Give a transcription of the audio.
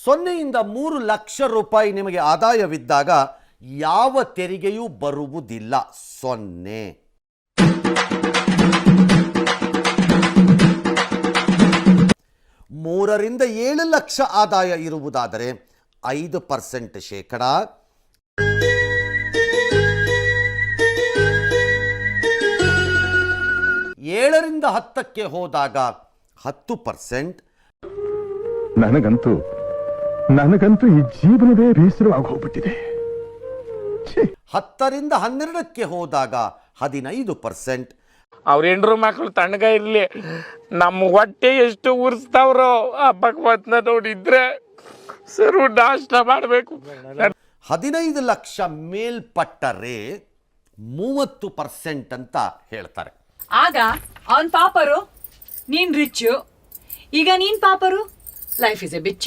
0ಯಿಂದ 3 ಲಕ್ಷ ರೂಪಾಯಿ ನಿಮಗೆ ಆದಾಯವಿದ್ದಾಗ ಯಾವ ತೆರಿಗೆಯೂ ಬರುವುದಿಲ್ಲ. 0. 3ರಿಂದ 7 ಲಕ್ಷ ಆದಾಯ ಇರುವುದಾದರೆ 5% ಶೇಕಡ, 7ರಿಂದ 10ಕ್ಕೆ ಹೋದಾಗ 10%. ನನಗಂತೂ ಈ ಜೀವನವೇ ಬೇಸರವಾಗಿ ಹೋಗ್ಬಿಟ್ಟಿದೆ. 10ರಿಂದ 12ಕ್ಕೆ ಹೋದಾಗ 15%. ಅವ್ರ ಹೆಂಡ್ರು ಮಕ್ಕಳು ತಣ್ಣಗ ಇರ್ಲಿ, ನಮ್ಮ ಹೊಟ್ಟೆ ಎಷ್ಟು ಉರ್ಸ್ತಾವ್ರೋ ಆ ಭಗವಂತನ ನೋಡಿದ್ರೆ ಸರು ನಾಷ್ಟ ಮಾಡಬೇಕು. 15 ಲಕ್ಷ ಮೇಲ್ಪಟ್ಟರೆ 30% ಅಂತ ಹೇಳ್ತಾರೆ. ಆಗ ಅವನ್ ಪಾಪರು, ನೀನ್ ರಿಚ್ಚು. ಈಗ ನೀನ್ ಪಾಪರು, ಲೈಫ್ ಇಸ್ ಎ ಬಿಚ್ಚು.